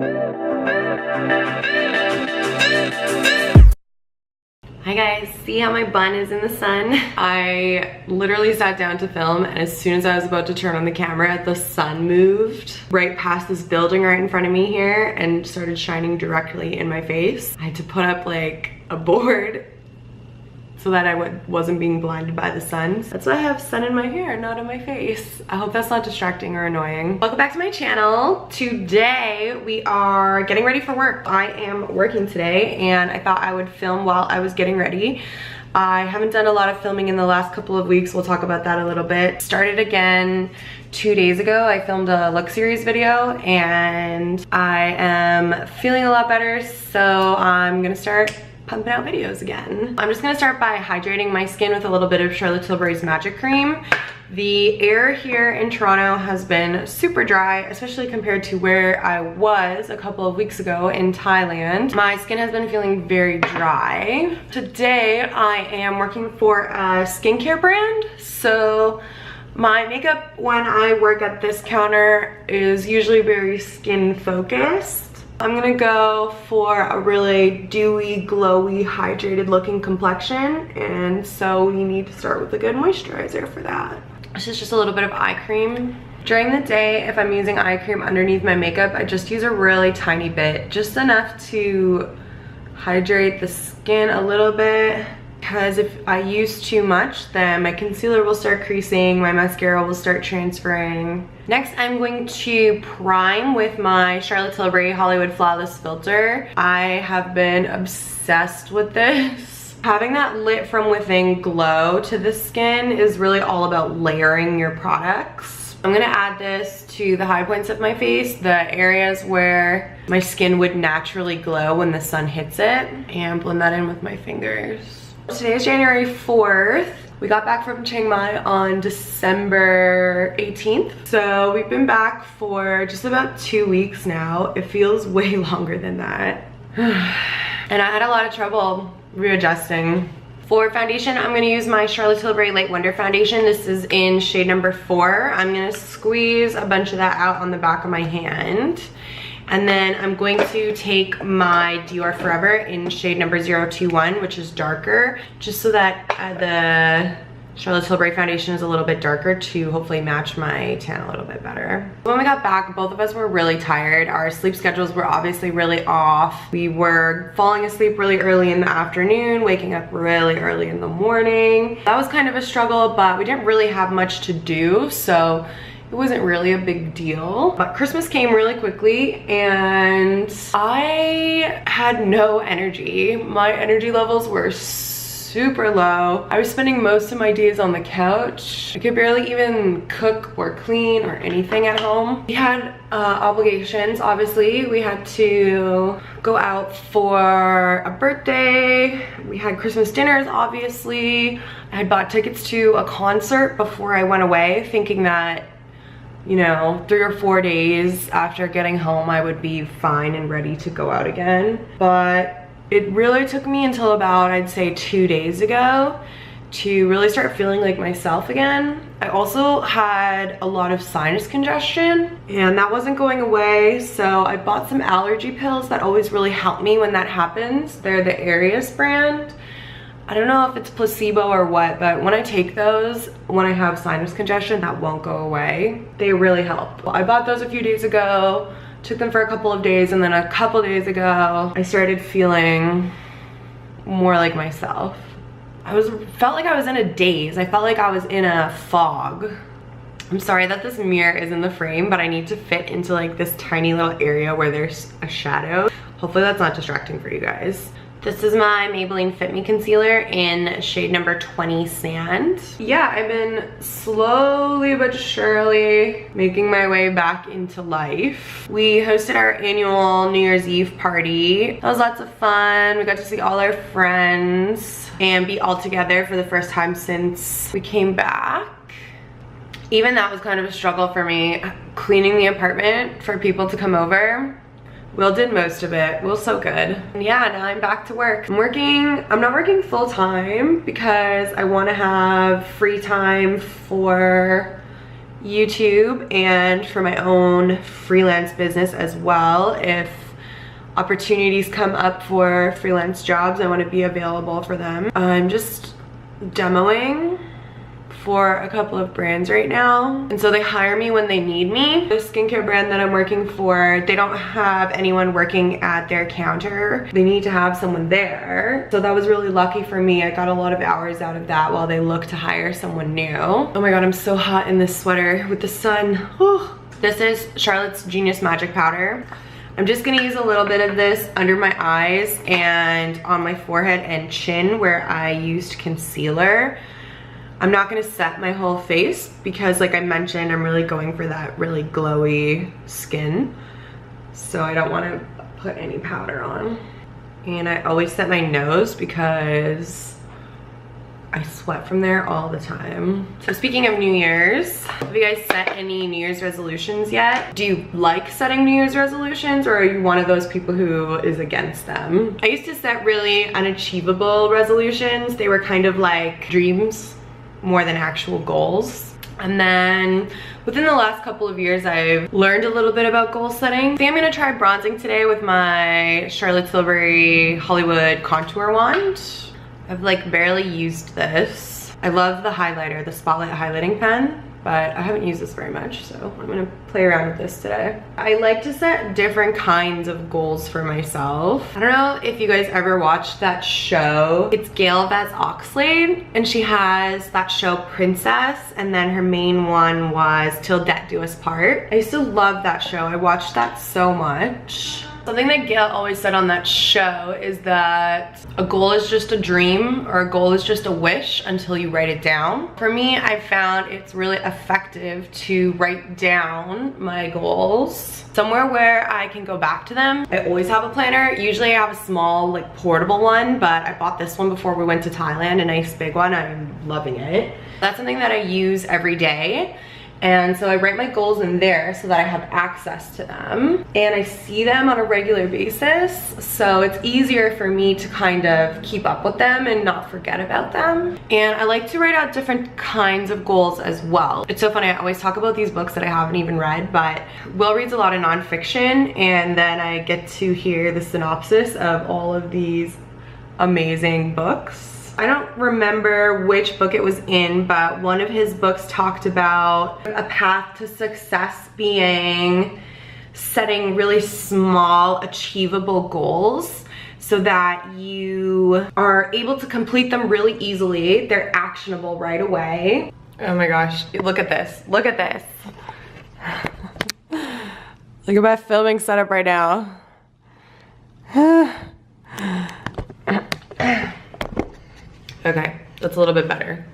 Hi guys, see how my bun is in the sun? I literally sat down to film, and as soon as I was about to turn on the camera, the sun moved right past this building right in front of me here and started shining directly in my face. I had to put up like a board so that I wasn't being blinded by the sun. That's why I have sun in my hair, not in my face. I hope that's not distracting or annoying. Welcome back to my channel. Today we are getting ready for work. I am working today and I thought I would film while I was getting ready. I haven't done a lot of filming in the last couple of weeks. We'll talk about that a little bit. Started again 2 days ago. I filmed a look series video and I am feeling a lot better, so I'm gonna start pumping out videos again. I'm just gonna start by hydrating my skin with a little bit of Charlotte Tilbury's Magic Cream. The air here in Toronto has been super dry, especially compared to where I was a couple of weeks ago in Thailand. My skin has been feeling very dry. Today I am working for a skincare brand, so my makeup when I work at this counter is usually very skin focused. I'm gonna go for a really dewy, glowy, hydrated looking complexion, and so we need to start with a good moisturizer for that. This is just a little bit of eye cream. During the day, if I'm using eye cream underneath my makeup, I just use a really tiny bit, just enough to hydrate the skin a little bit, because if I use too much, then my concealer will start creasing, my mascara will start transferring. Next, I'm going to prime with my Charlotte Tilbury Hollywood Flawless Filter. I have been obsessed with this. Having that lit from within glow to the skin is really all about layering your products. I'm gonna add this to the high points of my face, the areas where my skin would naturally glow when the sun hits it, and blend that in with my fingers. Today is January 4th. We got back from Chiang Mai on December 18th. So we've been back for just about 2 weeks now. It feels way longer than that. And I had a lot of trouble readjusting. For foundation, I'm gonna use my Charlotte Tilbury Light Wonder Foundation. This is in shade number 4. I'm gonna squeeze a bunch of that out on the back of my hand. And then I'm going to take my Dior Forever in shade number 021, which is darker, just so that the Charlotte Tilbury foundation is a little bit darker to hopefully match my tan a little bit better. When we got back, both of us were really tired. Our sleep schedules were obviously really off. We were falling asleep really early in the afternoon, waking up really early in the morning. That was kind of a struggle, but we didn't really have much to do, so it wasn't really a big deal. But Christmas came really quickly and I had no energy. My energy levels were super low. I was spending most of my days on the couch. I could barely even cook or clean or anything at home. We had obligations, obviously. We had to go out for a birthday. We had Christmas dinners, obviously. I had bought tickets to a concert before I went away, thinking that, you know, 3 or 4 days after getting home I would be fine and ready to go out again. But it really took me until about, I'd say, 2 days ago to really start feeling like myself again. I also had a lot of sinus congestion and that wasn't going away, so I bought some allergy pills that always really help me when that happens. They're the Arius brand. I don't know if it's placebo or what, but when I take those, when I have sinus congestion, that won't go away. They really help. I bought those a few days ago, took them for a couple of days, and then a couple days ago, I started feeling more like myself. Felt like I was in a daze. I felt like I was in a fog. I'm sorry that this mirror is in the frame, but I need to fit into like this tiny little area where there's a shadow. Hopefully that's not distracting for you guys. This is my Maybelline Fit Me Concealer in shade number 20 Sand. Yeah, I've been slowly but surely making my way back into life. We hosted our annual New Year's Eve party. That was lots of fun. We got to see all our friends and be all together for the first time since we came back. Even that was kind of a struggle for me, cleaning the apartment for people to come over. Will did most of it. Will's so good. And yeah, now I'm back to work. I'm not working full time because I want to have free time for YouTube and for my own freelance business as well. If opportunities come up for freelance jobs, I want to be available for them. I'm just demoing for a couple of brands right now, and so they hire me when they need me. The skincare brand that I'm working for, they don't have anyone working at their counter. They need to have someone there, so that was really lucky for me. I got a lot of hours out of that while they look to hire someone new. Oh my god, I'm so hot in this sweater with the sun. Whew. This is Charlotte's Genius Magic Powder. I'm just gonna use a little bit of this under my eyes and on my forehead and chin where I used concealer. I'm not gonna set my whole face because, like I mentioned, I'm really going for that really glowy skin. So I don't wanna put any powder on. And I always set my nose because I sweat from there all the time. So speaking of New Year's, have you guys set any New Year's resolutions yet? Do you like setting New Year's resolutions, or are you one of those people who is against them? I used to set really unachievable resolutions. They were kind of like dreams more than actual goals. And then within the last couple of years, I've learned a little bit about goal setting. I think I'm gonna try bronzing today with my Charlotte Tilbury Hollywood contour wand. I've like barely used this. I love the highlighter, the Spotlight highlighting pen, but I haven't used this very much, so I'm gonna play around with this today. I like to set different kinds of goals for myself. I don't know if you guys ever watched that show. It's Gail Vaz Oxlade, and she has that show Princess, and then her main one was Till Death Do Us Part. I used to love that show. I watched that so much. Something that Gail always said on that show is that a goal is just a dream, or a goal is just a wish until you write it down. For me, I found it's really effective to write down my goals somewhere where I can go back to them. I always have a planner. Usually I have a small, like, portable one, but I bought this one before we went to Thailand, a nice big one. I'm loving it. That's something that I use every day. And so I write my goals in there so that I have access to them. And I see them on a regular basis. So it's easier for me to kind of keep up with them and not forget about them. And I like to write out different kinds of goals as well. It's so funny, I always talk about these books that I haven't even read, but Will reads a lot of nonfiction, and then I get to hear the synopsis of all of these amazing books. I don't remember which book it was in, but one of his books talked about a path to success being setting really small, achievable goals so that you are able to complete them really easily. They're actionable right away. Oh my gosh, look at this. Look at this. Look at my filming setup right now. Okay, that's a little bit better.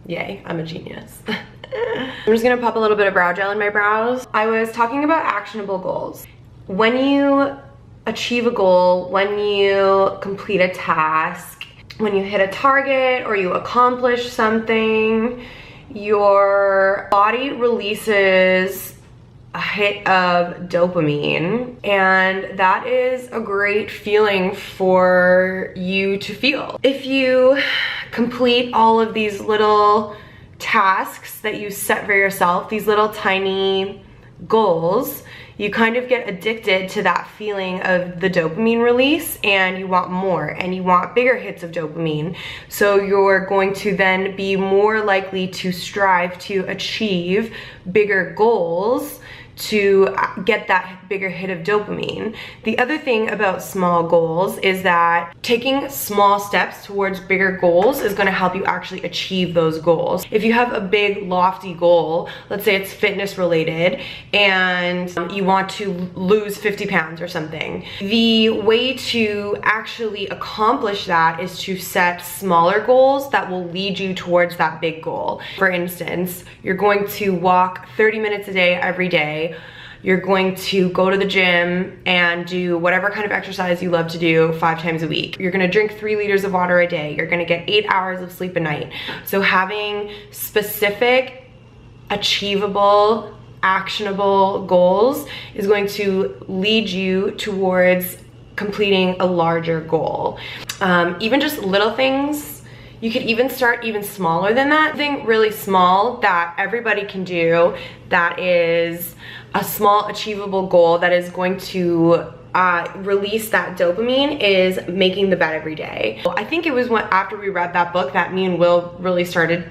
Yay, I'm a genius. I'm just gonna pop a little bit of brow gel in my brows. I was talking about actionable goals. When you achieve a goal, when you complete a task, when you hit a target or you accomplish something, your body releases a hit of dopamine, and that is a great feeling for you to feel. If you complete all of these little tasks that you set for yourself, these little tiny goals, you kind of get addicted to that feeling of the dopamine release, and you want more and you want bigger hits of dopamine. So you're going to then be more likely to strive to achieve bigger goals to get that bigger hit of dopamine. The other thing about small goals is that taking small steps towards bigger goals is going to help you actually achieve those goals. If you have a big lofty goal, let's say it's fitness related, and you want to lose 50 pounds or something, the way to actually accomplish that is to set smaller goals that will lead you towards that big goal. For instance, you're going to walk 30 minutes a day every day. You're going to go to the gym and do whatever kind of exercise you love to do 5 times a week. You're gonna drink 3 liters of water a day. You're gonna get 8 hours of sleep a night. So having specific, achievable, actionable goals is going to lead you towards completing a larger goal. Even just little things, You could even start even smaller than that. Something really small that everybody can do, that is a small achievable goal that is going to release that dopamine, is making the bed every day. I think it was after we read that book that me and Will really started.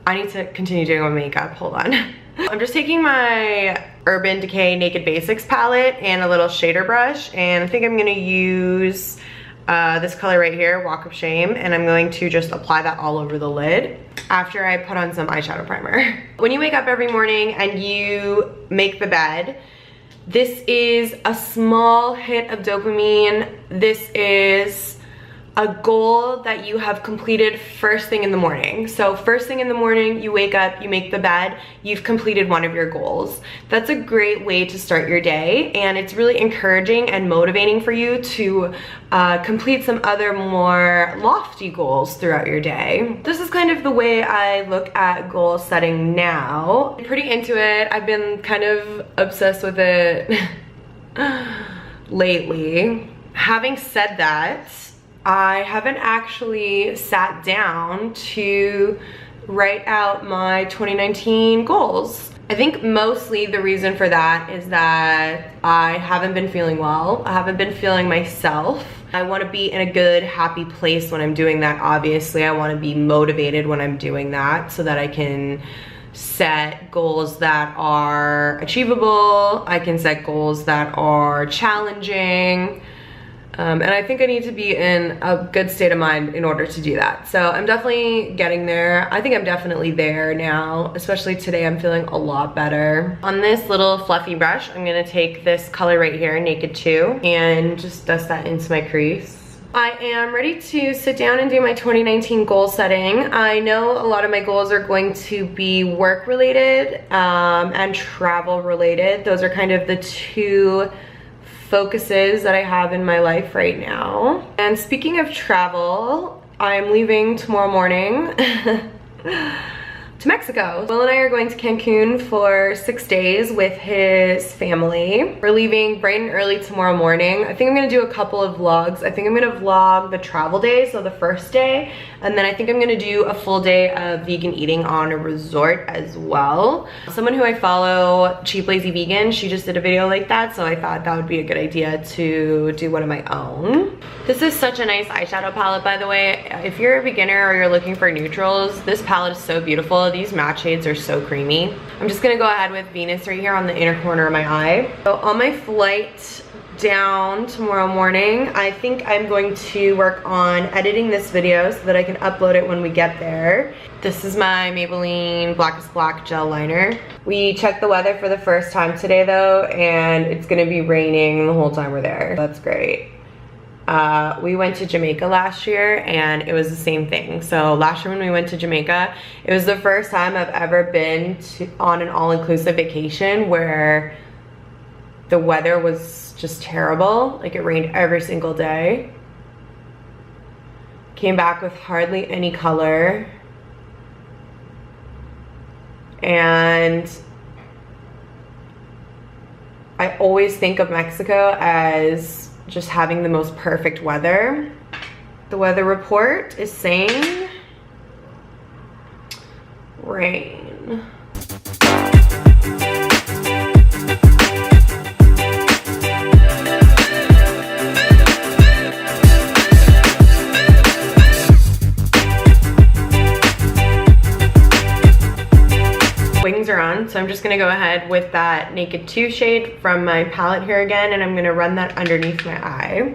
I need to continue doing my makeup, hold on. I'm just taking my Urban Decay Naked Basics palette and a little shader brush, and I think I'm gonna use this color right here, Walk of Shame, and I'm going to just apply that all over the lid after I put on some eyeshadow primer. When you wake up every morning and you make the bed, this is a small hit of dopamine. This is a goal that you have completed first thing in the morning. So first thing in the morning, you wake up, you make the bed, you've completed one of your goals. That's a great way to start your day, and it's really encouraging and motivating for you to complete some other more lofty goals throughout your day. This is kind of the way I look at goal setting now. I'm pretty into it. I've been kind of obsessed with it lately. Having said that, I haven't actually sat down to write out my 2019 goals. I think mostly the reason for that is that I haven't been feeling well. I haven't been feeling myself. I want to be in a good, happy place when I'm doing that, obviously. I want to be motivated when I'm doing that so that I can set goals that are achievable. I can set goals that are challenging. And I think I need to be in a good state of mind in order to do that. So I'm definitely getting there. I think I'm definitely there now, especially today. I'm feeling a lot better. On this little fluffy brush, I'm gonna take this color right here, Naked 2, and just dust that into my crease. I am ready to sit down and do my 2019 goal setting. I know a lot of my goals are going to be work related and travel related. Those are kind of the two focuses that I have in my life right now. And speaking of travel, I'm leaving tomorrow morning to Mexico. Will and I are going to Cancun for 6 days with his family. We're leaving bright and early tomorrow morning. I think I'm gonna do a couple of vlogs. I think I'm gonna vlog the travel day, so the first day, and then I think I'm gonna do a full day of vegan eating on a resort as well. Someone who I follow, Cheap Lazy Vegan, she just did a video like that, so I thought that would be a good idea to do one of my own. This is such a nice eyeshadow palette, by the way. If you're a beginner or you're looking for neutrals, this palette is so beautiful. These matte shades are so creamy. I'm just gonna go ahead with Venus right here on the inner corner of my eye. So on my flight down tomorrow morning, I think I'm going to work on editing this video so that I can upload it when we get there. This is my Maybelline Blackest Black gel liner. We checked the weather for the first time today though, and it's gonna be raining the whole time we're there. That's great. We went to Jamaica last year and it was the same thing. So last year when we went to Jamaica, it was the first time I've ever been on an all-inclusive vacation where the weather was just terrible. Like, it rained every single day. Came back with hardly any color. And I always think of Mexico as just having the most perfect weather. The weather report is saying rain. Wings are on, so I'm just gonna go ahead with that Naked 2 shade from my palette here again, and I'm gonna run that underneath my eye.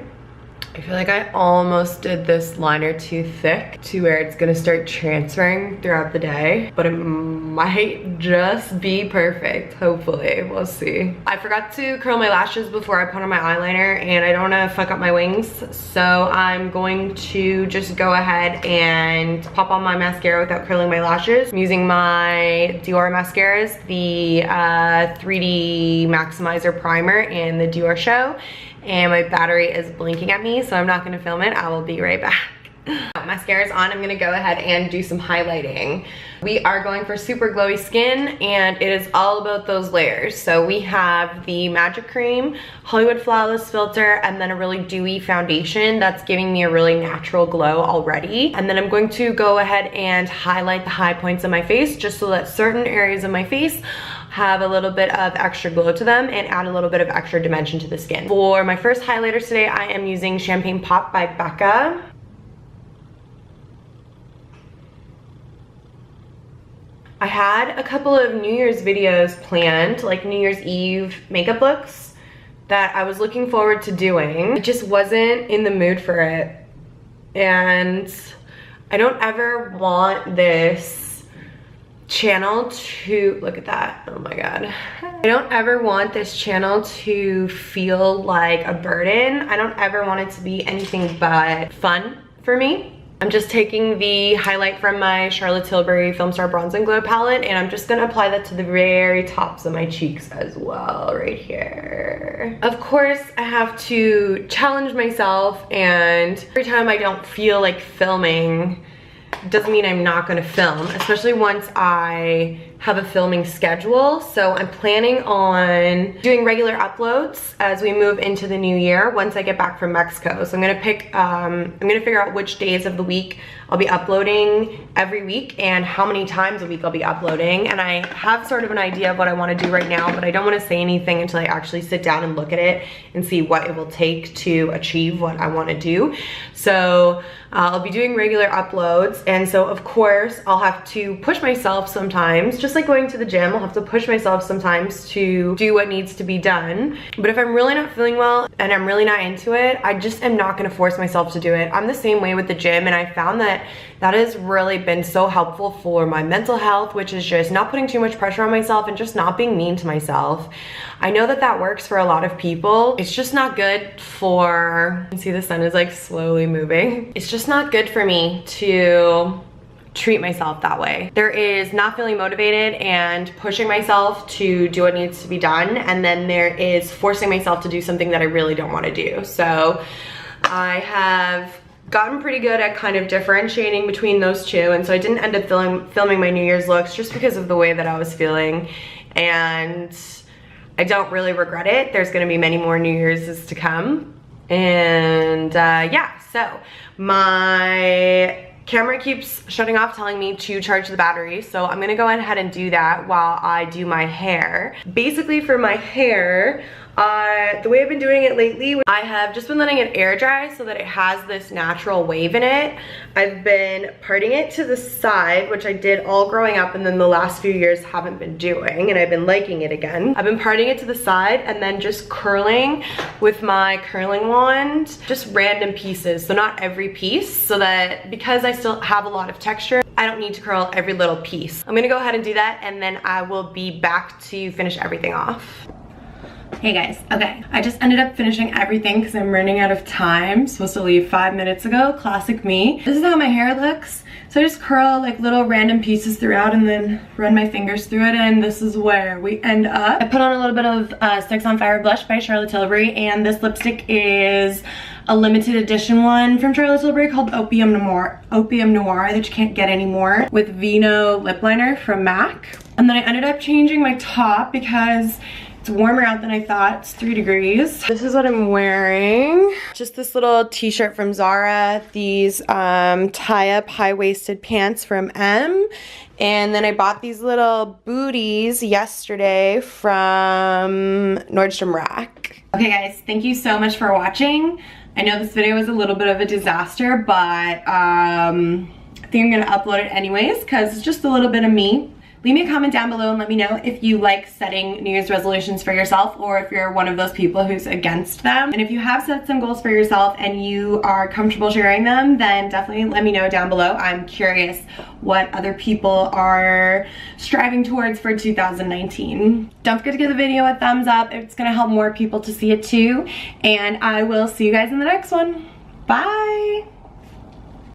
I feel like I almost did this liner too thick to where it's gonna start transferring throughout the day, but it might just be perfect, hopefully. We'll see. I forgot to curl my lashes before I put on my eyeliner, and I don't wanna fuck up my wings, so I'm going to just go ahead and pop on my mascara without curling my lashes. I'm using my Dior mascaras, the 3D Maximizer Primer and the Dior Show. And my battery is blinking at me, so I'm not gonna film it. I will be right back. Mascara's on. I'm gonna go ahead and do some highlighting. We are going for super glowy skin, and it is all about those layers. So we have the Magic Cream, Hollywood Flawless Filter, and then a really dewy foundation that's giving me a really natural glow already. And then I'm going to go ahead and highlight the high points of my face just so that certain areas of my face have a little bit of extra glow to them and add a little bit of extra dimension to the skin. For my first highlighter today, I am using Champagne Pop by Becca. I had a couple of New Year's videos planned, like New Year's Eve makeup looks that I was looking forward to doing. I just wasn't in the mood for it. And I don't ever want this channel to, look at that, oh my god. I don't ever want this channel to feel like a burden. I don't ever want it to be anything but fun for me. I'm just taking the highlight from my Charlotte Tilbury Film Star Bronze and Glow palette, and I'm just gonna apply that to the very tops of my cheeks as well, right here. Of course, I have to challenge myself, and every time I don't feel like filming, doesn't mean I'm not gonna film, especially once I have a filming schedule. So I'm planning on doing regular uploads as we move into the new year once I get back from Mexico. So I'm gonna figure out which days of the week I'll be uploading every week and how many times a week I'll be uploading. And I have sort of an idea of what I wanna do right now, but I don't wanna say anything until I actually sit down and look at it and see what it will take to achieve what I wanna do. So I'll be doing regular uploads, and so of course I'll have to push myself sometimes, just like going to the gym. I'll have to push myself sometimes to do what needs to be done. But if I'm really not feeling well and I'm really not into it, I just am not gonna force myself to do it. I'm the same way with the gym, and I found that that has really been so helpful for my mental health, which is just not putting too much pressure on myself and just not being mean to myself. I know that that works for a lot of people. It's just not good for, you can see the sun is like slowly moving. It's just not good for me to treat myself that way. There is not feeling motivated and pushing myself to do what needs to be done, and then there is forcing myself to do something that I really don't want to do. So I have gotten pretty good at kind of differentiating between those two, and so I didn't end up filming my New Year's looks just because of the way that I was feeling, and I don't really regret it. There's gonna be many more New Year's to come. And yeah, so my camera keeps shutting off telling me to charge the battery, so I'm gonna go ahead and do that while I do my hair. Basically for my hair, the way I've been doing it lately, I have just been letting it air dry so that it has this natural wave in it. I've been parting it to the side, which I did all growing up and then the last few years haven't been doing, and I've been liking it again. I've been parting it to the side and then just curling with my curling wand, just random pieces, so not every piece, so that because I still have a lot of texture, I don't need to curl every little piece. I'm gonna go ahead and do that, and then I will be back to finish everything off. Hey guys, okay, I just ended up finishing everything because I'm running out of time. Supposed to leave 5 minutes ago, classic me. This is how my hair looks. So I just curl like little random pieces throughout and then run my fingers through it, and this is where we end up. I put on a little bit of Sex on Fire blush by Charlotte Tilbury, and this lipstick is a limited edition one from Charlotte Tilbury called Opium Noir that you can't get anymore, with Vino lip liner from MAC. And then I ended up changing my top because it's warmer out than I thought. It's 3 degrees. This is what I'm wearing. Just this little t-shirt from Zara, these tie-up high-waisted pants from M, and then I bought these little booties yesterday from Nordstrom Rack. Okay guys, thank you so much for watching. I know this video was a little bit of a disaster, but I think I'm gonna upload it anyways because it's just a little bit of me. Leave me a comment down below and let me know if you like setting New Year's resolutions for yourself, or if you're one of those people who's against them. And if you have set some goals for yourself and you are comfortable sharing them, then definitely let me know down below. I'm curious what other people are striving towards for 2019. Don't forget to give the video a thumbs up. It's gonna help more people to see it too. And I will see you guys in the next one. Bye.